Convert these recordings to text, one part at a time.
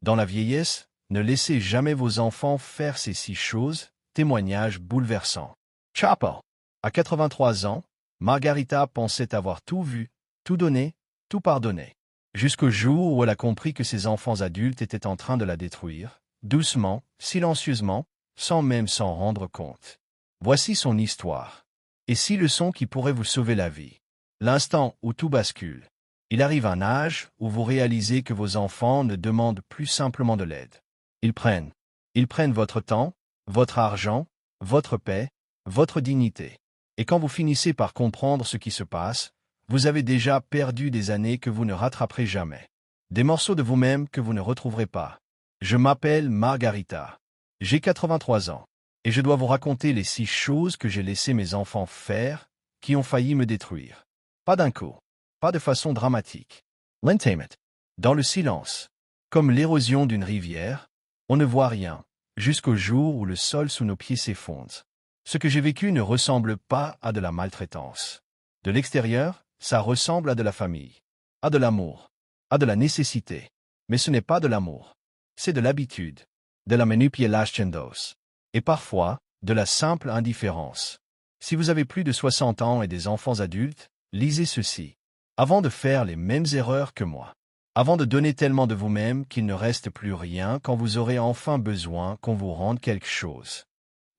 Dans la vieillesse, ne laissez jamais vos enfants faire ces 6 choses, témoignage bouleversant. Chapo. À 83 ans, Margarita pensait avoir tout vu, tout donné, tout pardonné. Jusqu'au jour où elle a compris que ses enfants adultes étaient en train de la détruire, doucement, silencieusement, sans même s'en rendre compte. Voici son histoire. Et 6 leçons qui pourraient vous sauver la vie. L'instant où tout bascule. Il arrive un âge où vous réalisez que vos enfants ne demandent plus simplement de l'aide. Ils prennent votre temps, votre argent, votre paix, votre dignité. Et quand vous finissez par comprendre ce qui se passe, vous avez déjà perdu des années que vous ne rattraperez jamais. Des morceaux de vous-même que vous ne retrouverez pas. Je m'appelle Margarita. J'ai 83 ans. Et je dois vous raconter les 6 choses que j'ai laissé mes enfants faire, qui ont failli me détruire. Pas d'un coup. Pas de façon dramatique. Lentement. Dans le silence. Comme l'érosion d'une rivière, on ne voit rien, jusqu'au jour où le sol sous nos pieds s'effondre. Ce que j'ai vécu ne ressemble pas à de la maltraitance. De l'extérieur, ça ressemble à de la famille, à de l'amour, à de la nécessité. Mais ce n'est pas de l'amour. C'est de l'habitude, de la manipulation, et parfois, de la simple indifférence. Si vous avez plus de 60 ans et des enfants adultes, lisez ceci. Avant de faire les mêmes erreurs que moi. Avant de donner tellement de vous-même qu'il ne reste plus rien quand vous aurez enfin besoin qu'on vous rende quelque chose.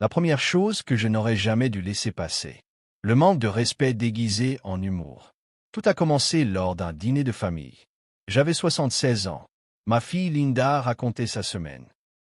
La première chose que je n'aurais jamais dû laisser passer. Le manque de respect déguisé en humour. Tout a commencé lors d'un dîner de famille. J'avais 76 ans. Ma fille Linda racontait sa semaine.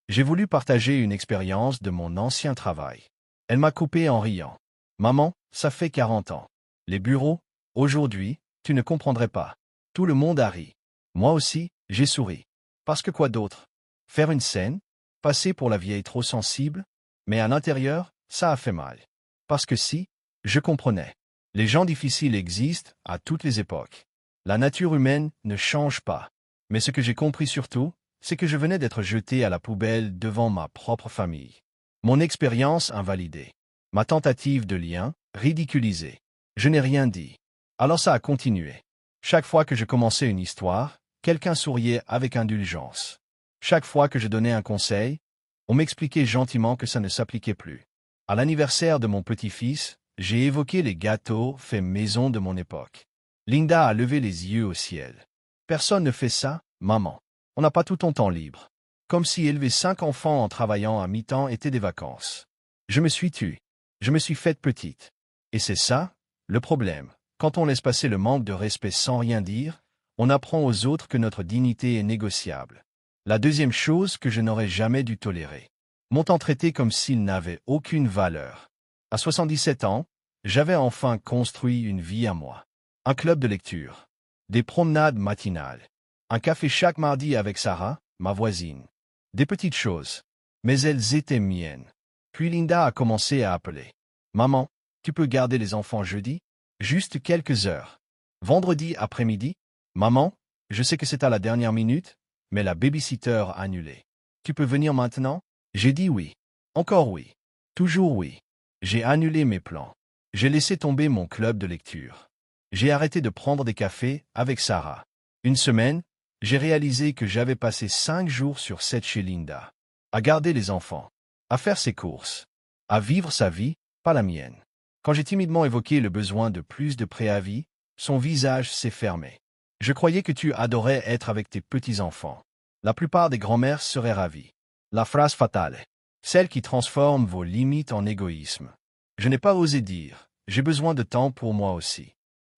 J'ai voulu partager une expérience de mon ancien travail. Elle m'a coupé en riant. Maman, ça fait 40 ans. Les bureaux, aujourd'hui, tu ne comprendrais pas. Tout le monde a ri. Moi aussi, j'ai souri. Parce que quoi d'autre? Faire une scène? Passer pour la vieille trop sensible? Mais à l'intérieur, ça a fait mal. Parce que si, je comprenais. Les gens difficiles existent à toutes les époques. La nature humaine ne change pas. Mais ce que j'ai compris surtout, c'est que je venais d'être jeté à la poubelle devant ma propre famille. Mon expérience invalidée. Ma tentative de lien, ridiculisée. Je n'ai rien dit. Alors ça a continué. Chaque fois que je commençais une histoire, quelqu'un souriait avec indulgence. Chaque fois que je donnais un conseil, on m'expliquait gentiment que ça ne s'appliquait plus. À l'anniversaire de mon petit-fils, j'ai évoqué les gâteaux faits maison de mon époque. Linda a levé les yeux au ciel. Personne ne fait ça, maman. On n'a pas tout ton temps libre. Comme si élever 5 enfants en travaillant à mi-temps était des vacances. Je me suis tue. Je me suis faite petite. Et c'est ça, le problème. Quand on laisse passer le manque de respect sans rien dire, on apprend aux autres que notre dignité est négociable. La deuxième chose que je n'aurais jamais dû tolérer. M'ont traité comme s'ils n'avaient aucune valeur. À 77 ans, j'avais enfin construit une vie à moi. Un club de lecture. Des promenades matinales. Un café chaque mardi avec Sarah, ma voisine. Des petites choses. Mais elles étaient miennes. Puis Linda a commencé à appeler. Maman, tu peux garder les enfants jeudi? Juste quelques heures. Vendredi après-midi? Maman, je sais que c'est à la dernière minute, mais la babysitter a annulé. Tu peux venir maintenant? J'ai dit oui. Encore oui. Toujours oui. J'ai annulé mes plans. J'ai laissé tomber mon club de lecture. J'ai arrêté de prendre des cafés avec Sarah. Une semaine, j'ai réalisé que j'avais passé 5 jours sur 7 chez Linda. À garder les enfants. À faire ses courses. À vivre sa vie, pas la mienne. Quand j'ai timidement évoqué le besoin de plus de préavis, son visage s'est fermé. Je croyais que tu adorais être avec tes petits-enfants. La plupart des grands-mères seraient ravies. La phrase fatale. Celle qui transforme vos limites en égoïsme. Je n'ai pas osé dire, j'ai besoin de temps pour moi aussi.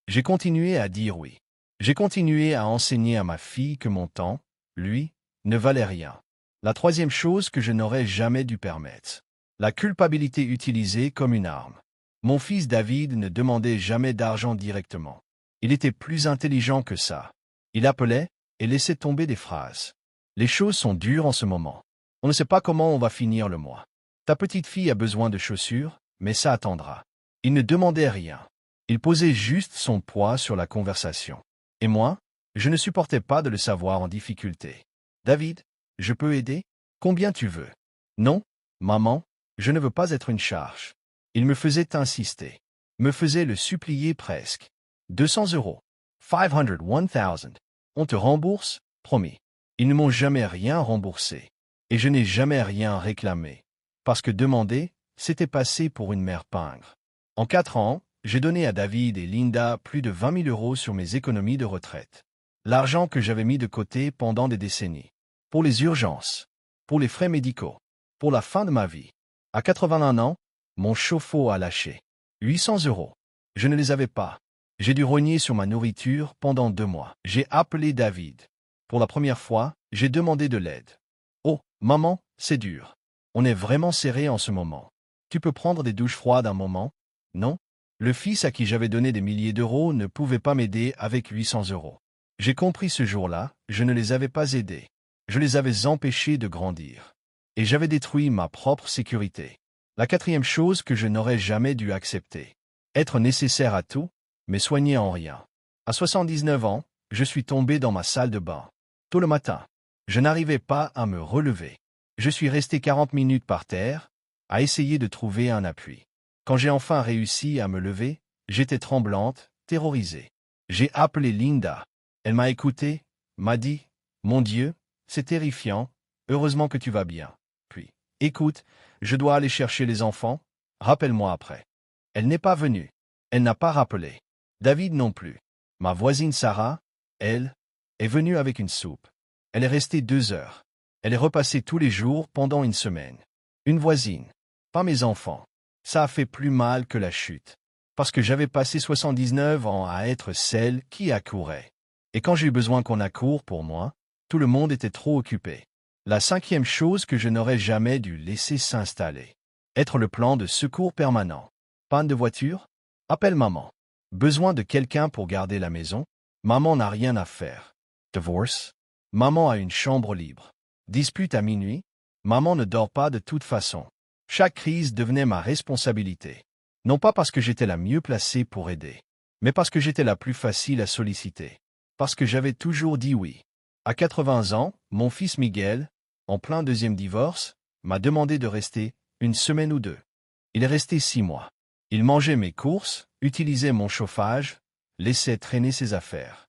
J'ai continué à dire oui. J'ai continué à enseigner à ma fille que mon temps, lui, ne valait rien. La troisième chose que je n'aurais jamais dû permettre. La culpabilité utilisée comme une arme. Mon fils David ne demandait jamais d'argent directement. Il était plus intelligent que ça. Il appelait et laissait tomber des phrases. Les choses sont dures en ce moment. On ne sait pas comment on va finir le mois. Ta petite fille a besoin de chaussures, mais ça attendra. Il ne demandait rien. Il posait juste son poids sur la conversation. Et moi, je ne supportais pas de le savoir en difficulté. David, je peux aider? Combien tu veux? Non, maman, je ne veux pas être une charge. Il me faisait insister. Me faisait le supplier presque. 200 €. 500, 1000. On te rembourse, promis. Ils ne m'ont jamais rien remboursé. Et je n'ai jamais rien réclamé. Parce que demander, c'était passé pour une mère pingre. En 4 ans, j'ai donné à David et Linda plus de 20 000 euros sur mes économies de retraite. L'argent que j'avais mis de côté pendant des décennies. Pour les urgences. Pour les frais médicaux. Pour la fin de ma vie. À 81 ans, mon chauffe-eau a lâché. 800 euros. Je ne les avais pas. J'ai dû rogner sur ma nourriture pendant 2 mois. J'ai appelé David. Pour la première fois, j'ai demandé de l'aide. Oh, maman, c'est dur. On est vraiment serré en ce moment. Tu peux prendre des douches froides un moment? Non? Le fils à qui j'avais donné des milliers d'euros ne pouvait pas m'aider avec 800 euros. J'ai compris ce jour-là, je ne les avais pas aidés. Je les avais empêchés de grandir. Et j'avais détruit ma propre sécurité. La 4e chose que je n'aurais jamais dû accepter. Être nécessaire à tout, mais soigner en rien. À 79 ans, je suis tombé dans ma salle de bain. Tôt le matin. Je n'arrivais pas à me relever. Je suis resté 40 minutes par terre, à essayer de trouver un appui. Quand j'ai enfin réussi à me lever, j'étais tremblante, terrorisée. J'ai appelé Linda. Elle m'a écouté, m'a dit, « Mon Dieu, c'est terrifiant, heureusement que tu vas bien. » Puis, « Écoute, je dois aller chercher les enfants, rappelle-moi après. » Elle n'est pas venue. Elle n'a pas rappelé. David non plus. Ma voisine Sarah, elle, est venue avec une soupe. Elle est restée 2 heures. Elle est repassée tous les jours pendant une semaine. Une voisine. Pas mes enfants. Ça a fait plus mal que la chute. Parce que j'avais passé 79 ans à être celle qui accourait. Et quand j'ai eu besoin qu'on accourt pour moi, tout le monde était trop occupé. La 5e chose que je n'aurais jamais dû laisser s'installer. Être le plan de secours permanent. Panne de voiture? Appelle maman. Besoin de quelqu'un pour garder la maison? Maman n'a rien à faire. Divorce? Maman a une chambre libre. Dispute à minuit? Maman ne dort pas de toute façon. Chaque crise devenait ma responsabilité. Non pas parce que j'étais la mieux placée pour aider, mais parce que j'étais la plus facile à solliciter. Parce que j'avais toujours dit oui. À 80 ans, mon fils Miguel, en plein 2e divorce, m'a demandé de rester 1 semaine ou 2. Il est resté 6 mois. Il mangeait mes courses, utilisait mon chauffage, laissait traîner ses affaires.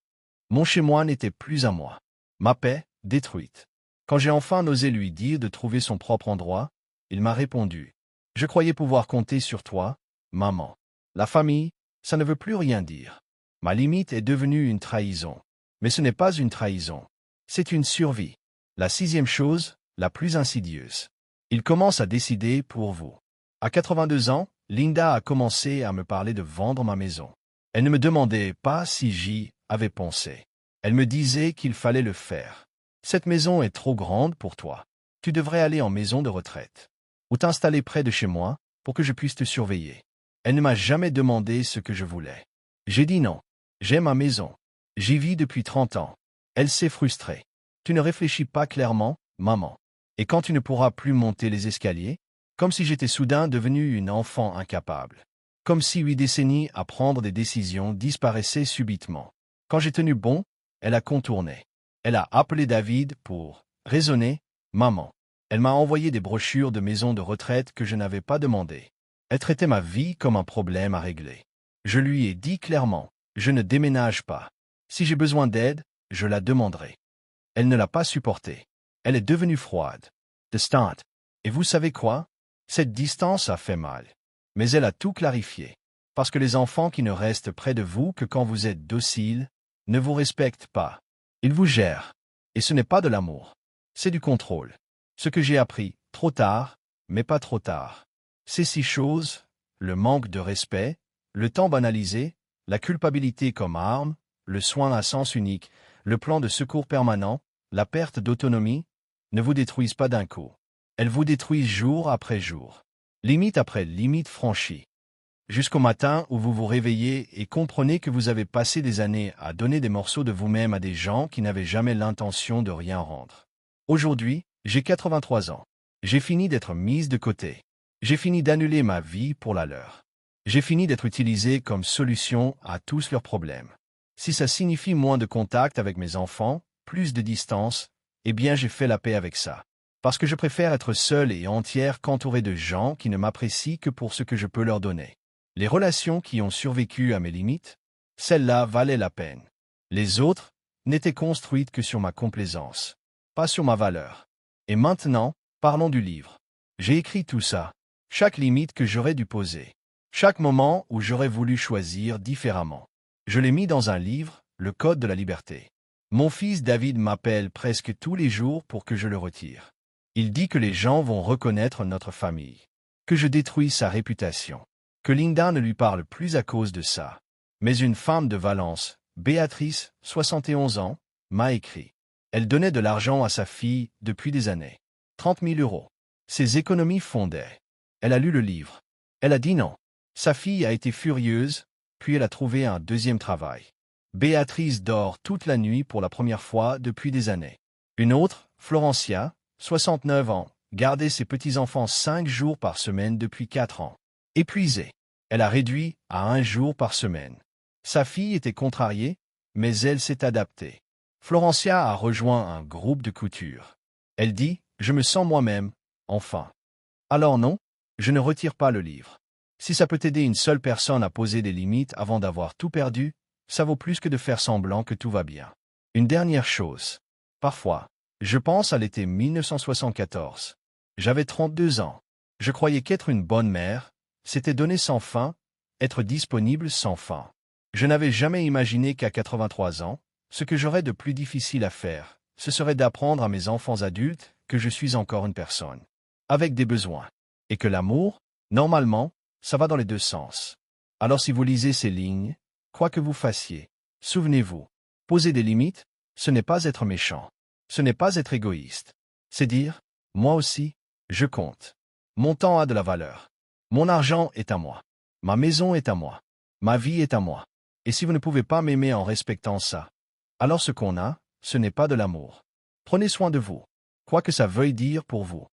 Mon chez-moi n'était plus à moi. Ma paix, détruite. Quand j'ai enfin osé lui dire de trouver son propre endroit, il m'a répondu. Je croyais pouvoir compter sur toi, maman. La famille, ça ne veut plus rien dire. Ma limite est devenue une trahison. Mais ce n'est pas une trahison. C'est une survie. La 6e chose, la plus insidieuse. Il commence à décider pour vous. À 82 ans, Linda a commencé à me parler de vendre ma maison. Elle ne me demandait pas si j'y avais pensé. Elle me disait qu'il fallait le faire. Cette maison est trop grande pour toi. Tu devrais aller en maison de retraite. Ou t'installer près de chez moi pour que je puisse te surveiller. Elle ne m'a jamais demandé ce que je voulais. J'ai dit non. J'aime ma maison. J'y vis depuis 30 ans. Elle s'est frustrée. Tu ne réfléchis pas clairement, maman. Et quand tu ne pourras plus monter les escaliers, comme si j'étais soudain devenu une enfant incapable. Comme si 8 décennies à prendre des décisions disparaissaient subitement. Quand j'ai tenu bon, elle a contourné. Elle a appelé David pour raisonner, maman. Elle m'a envoyé des brochures de maisons de retraite que je n'avais pas demandées. Elle traitait ma vie comme un problème à régler. Je lui ai dit clairement, je ne déménage pas. Si j'ai besoin d'aide, je la demanderai. Elle ne l'a pas supporté. Elle est devenue froide. Distante. Et vous savez quoi? Cette distance a fait mal. Mais elle a tout clarifié. Parce que les enfants qui ne restent près de vous que quand vous êtes docile, ne vous respectent pas. Ils vous gèrent. Et ce n'est pas de l'amour. C'est du contrôle. Ce que j'ai appris, trop tard, mais pas trop tard. Ces 6 choses, le manque de respect, le temps banalisé, la culpabilité comme arme, le soin à sens unique, le plan de secours permanent, la perte d'autonomie, ne vous détruisent pas d'un coup. Elles vous détruisent jour après jour. Limite après limite franchie. Jusqu'au matin où vous vous réveillez et comprenez que vous avez passé des années à donner des morceaux de vous-même à des gens qui n'avaient jamais l'intention de rien rendre. Aujourd'hui, j'ai 83 ans. J'ai fini d'être mise de côté. J'ai fini d'annuler ma vie pour la leur. J'ai fini d'être utilisé comme solution à tous leurs problèmes. Si ça signifie moins de contact avec mes enfants, plus de distance, eh bien j'ai fait la paix avec ça. Parce que je préfère être seule et entière qu'entourée de gens qui ne m'apprécient que pour ce que je peux leur donner. Les relations qui ont survécu à mes limites, celles-là valaient la peine. Les autres n'étaient construites que sur ma complaisance. pas sur ma valeur. Et maintenant, parlons du livre. J'ai écrit tout ça. Chaque limite que j'aurais dû poser. Chaque moment où j'aurais voulu choisir différemment. Je l'ai mis dans un livre, Le Code de la liberté. Mon fils David m'appelle presque tous les jours pour que je le retire. Il dit que les gens vont reconnaître notre famille. Que je détruis sa réputation. Que Linda ne lui parle plus à cause de ça. Mais une femme de Valence, Béatrice, 71 ans, m'a écrit. Elle donnait de l'argent à sa fille depuis des années. 30 000 euros. Ses économies fondaient. Elle a lu le livre. Elle a dit non. Sa fille a été furieuse, puis elle a trouvé un deuxième travail. Béatrice dort toute la nuit pour la première fois depuis des années. Une autre, Florencia, 69 ans, gardait ses petits-enfants 5 jours par semaine depuis 4 ans. Épuisée, elle a réduit à 1 jour par semaine. Sa fille était contrariée, mais elle s'est adaptée. Florencia a rejoint un groupe de couture. Elle dit « Je me sens moi-même, enfin ». Alors non, je ne retire pas le livre. Si ça peut aider une seule personne à poser des limites avant d'avoir tout perdu, ça vaut plus que de faire semblant que tout va bien. Une dernière chose. Parfois, je pense à l'été 1974. J'avais 32 ans. Je croyais qu'être une bonne mère, c'était donner sans fin, être disponible sans fin. Je n'avais jamais imaginé qu'à 83 ans, ce que j'aurais de plus difficile à faire, ce serait d'apprendre à mes enfants adultes que je suis encore une personne, avec des besoins, et que l'amour, normalement, ça va dans les deux sens. Alors si vous lisez ces lignes, quoi que vous fassiez, souvenez-vous, poser des limites, ce n'est pas être méchant, ce n'est pas être égoïste. C'est dire, moi aussi, je compte. Mon temps a de la valeur. Mon argent est à moi. Ma maison est à moi. Ma vie est à moi. Et si vous ne pouvez pas m'aimer en respectant ça, alors ce qu'on a, ce n'est pas de l'amour. Prenez soin de vous, quoi que ça veuille dire pour vous.